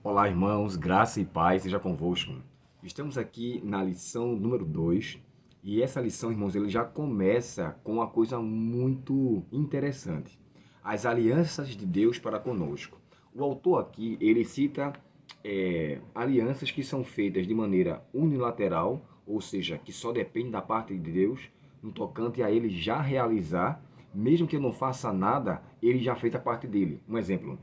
Olá, irmãos, graça e paz seja convosco. Estamos aqui na lição número 2 e essa lição, irmãos, ele já começa com uma coisa muito interessante. As alianças de Deus para conosco. O autor aqui, ele cita alianças que são feitas de maneira unilateral, ou seja, que só depende da parte de Deus, no tocante a ele já realizar, mesmo que eu não faça nada, ele já fez a parte dele. Um exemplo.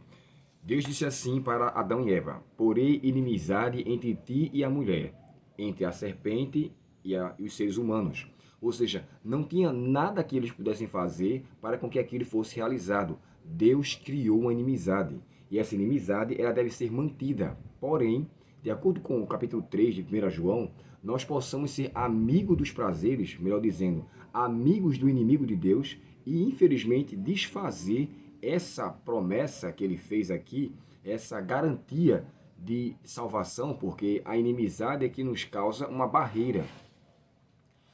Deus disse assim para Adão e Eva: Porém inimizade entre ti e a mulher, entre a serpente e os seres humanos. Ou seja, não tinha nada que eles pudessem fazer para com que aquilo fosse realizado. Deus criou uma inimizade. E essa inimizade ela deve ser mantida. Porém, de acordo com o capítulo 3 de 1 João, nós possamos ser amigos dos prazeres, melhor dizendo, amigos do inimigo de Deus e, infelizmente, desfazer essa promessa que ele fez aqui, essa garantia de salvação, porque a inimizade é que nos causa uma barreira.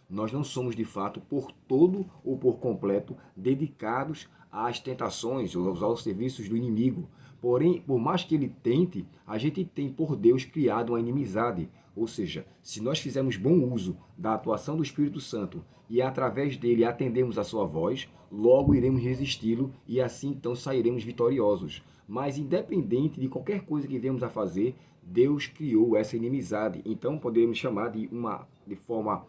Nós não somos de fato por todo ou por completo dedicados às tentações ou aos serviços do inimigo. Porém, por mais que ele tente, a gente tem por Deus criado uma inimizade. Ou seja, se nós fizermos bom uso da atuação do Espírito Santo e através dele atendemos a sua voz, logo iremos resisti-lo e assim então sairemos vitoriosos. Mas independente de qualquer coisa que venhamos a fazer, Deus criou essa inimizade. Então podemos chamar de forma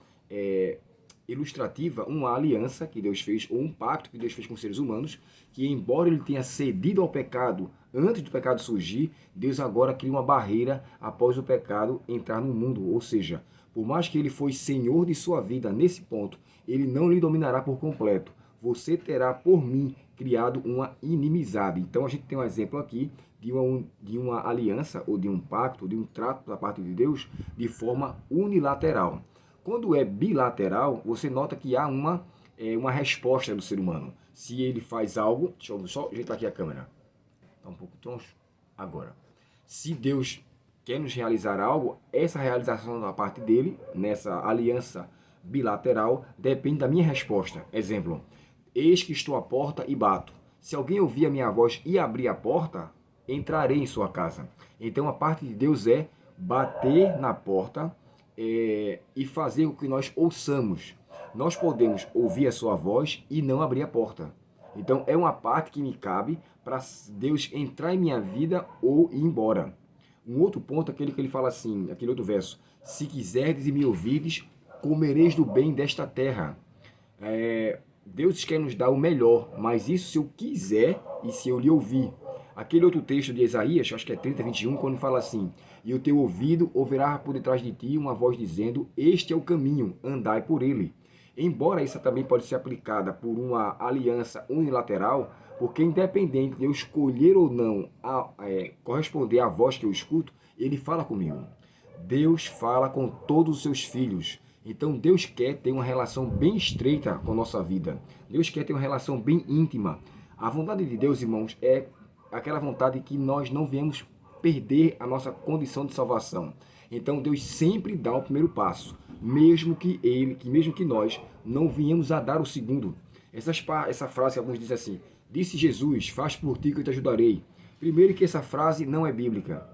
ilustrativa uma aliança que Deus fez, ou um pacto que Deus fez com os seres humanos, que embora ele tenha cedido ao pecado antes do pecado surgir, Deus agora cria uma barreira após o pecado entrar no mundo. Ou seja, por mais que ele foi senhor de sua vida nesse ponto, ele não lhe dominará por completo. Você terá por mim criado uma inimizade. Então a gente tem um exemplo aqui de uma aliança, ou de um pacto, de um trato da parte de Deus de forma unilateral. Quando é bilateral, você nota que há uma resposta do ser humano. Se ele faz algo, deixa eu só ajeitar aqui a câmera, está um pouco troncho. Agora, se Deus quer nos realizar algo, essa realização da parte dele, nessa aliança bilateral, depende da minha resposta. Exemplo, eis que estou à porta e bato. Se alguém ouvir a minha voz e abrir a porta, entrarei em sua casa. Então a parte de Deus é bater na porta e fazer o que nós ouçamos. Nós podemos ouvir a sua voz e não abrir a porta. Então é uma parte que me cabe para Deus entrar em minha vida ou ir embora. Um outro ponto é aquele que ele fala assim, aquele outro verso: se quiserdes e me ouvides, comereis do bem desta terra. Deus quer nos dar o melhor, mas isso se eu quiser e se eu lhe ouvir. Aquele outro texto de Isaías, acho que é 30:21, quando fala assim: e o teu ouvido ouvirá por detrás de ti uma voz dizendo: este é o caminho, andai por ele. Embora isso também pode ser aplicada por uma aliança unilateral, porque independente de eu escolher ou não corresponder à voz que eu escuto, ele fala comigo. Deus fala com todos os seus filhos. Então Deus quer ter uma relação bem estreita com a nossa vida. Deus quer ter uma relação bem íntima. A vontade de Deus, irmãos, é aquela vontade que nós não viemos perder a nossa condição de salvação. Então Deus sempre dá o primeiro passo, mesmo que nós não viemos a dar o segundo. Essa frase que alguns dizem assim: disse Jesus, faz por ti que eu te ajudarei. Primeiro que essa frase não é bíblica.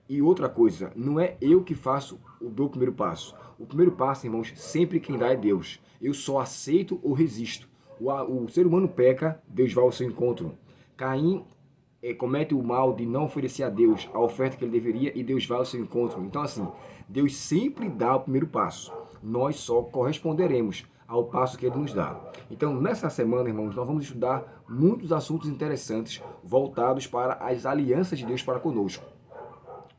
E outra coisa, não é eu que faço o primeiro passo. O primeiro passo, irmãos, sempre quem dá é Deus. Eu só aceito ou resisto. O ser humano peca, Deus vai ao seu encontro. Caim comete o mal de não oferecer a Deus a oferta que ele deveria e Deus vai ao seu encontro. Então, assim, Deus sempre dá o primeiro passo. Nós só corresponderemos ao passo que ele nos dá. Então, nessa semana, irmãos, nós vamos estudar muitos assuntos interessantes voltados para as alianças de Deus para conosco.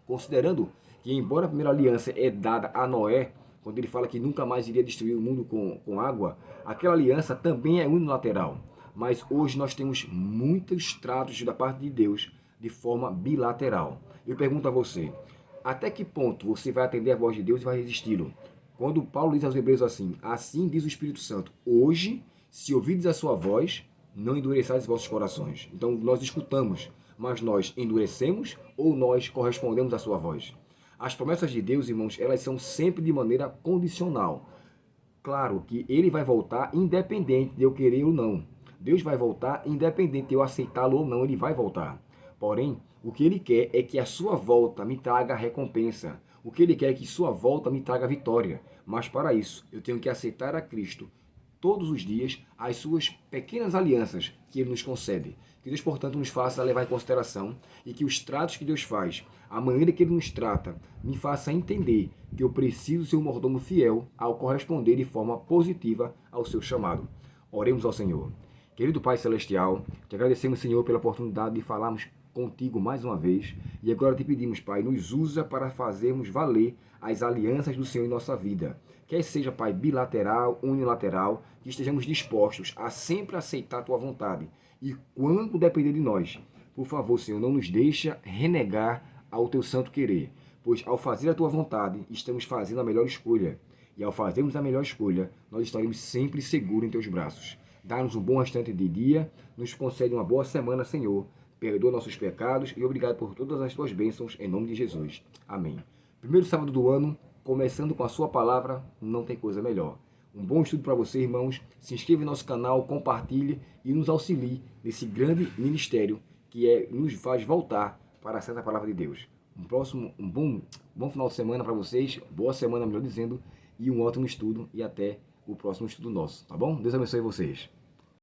Considerando que, embora a primeira aliança é dada a Noé, quando ele fala que nunca mais iria destruir o mundo com água, aquela aliança também é unilateral. Mas hoje nós temos muitos tratos da parte de Deus de forma bilateral. Eu pergunto a você, até que ponto você vai atender a voz de Deus e vai resisti-lo? Quando Paulo diz aos Hebreus assim diz o Espírito Santo: hoje, se ouvides a sua voz, não endureçais os vossos corações. Então nós escutamos, mas nós endurecemos ou nós correspondemos à sua voz? As promessas de Deus, irmãos, elas são sempre de maneira condicional. Claro que ele vai voltar independente de eu querer ou não. Deus vai voltar independente de eu aceitá-lo ou não, ele vai voltar. Porém, o que Ele quer é que a sua volta me traga recompensa. O que Ele quer é que sua volta me traga vitória. Mas para isso, eu tenho que aceitar a Cristo todos os dias as suas pequenas alianças que Ele nos concede. Que Deus, portanto, nos faça levar em consideração e que os tratos que Deus faz, a maneira que Ele nos trata, me faça entender que eu preciso ser um mordomo fiel ao corresponder de forma positiva ao seu chamado. Oremos ao Senhor. Querido Pai Celestial, te agradecemos, Senhor, pela oportunidade de falarmos contigo mais uma vez. E agora te pedimos, Pai, nos usa para fazermos valer as alianças do Senhor em nossa vida. Quer seja, Pai, bilateral, unilateral, que estejamos dispostos a sempre aceitar a Tua vontade. E quando depender de nós, por favor, Senhor, não nos deixa renegar ao Teu santo querer. Pois ao fazer a Tua vontade, estamos fazendo a melhor escolha. E ao fazermos a melhor escolha, nós estaremos sempre seguros em Teus braços. Dá-nos um bom restante de dia, nos concede uma boa semana, Senhor. Perdoa nossos pecados e obrigado por todas as Tuas bênçãos, em nome de Jesus. Amém. Primeiro sábado do ano, começando com a sua palavra, não tem coisa melhor. Um bom estudo para você, irmãos. Se inscreva em nosso canal, compartilhe e nos auxilie nesse grande ministério que nos faz voltar para a Santa Palavra de Deus. Um bom final de semana para vocês, boa semana, melhor dizendo, e um ótimo estudo e até o próximo estudo nosso, tá bom? Deus abençoe vocês.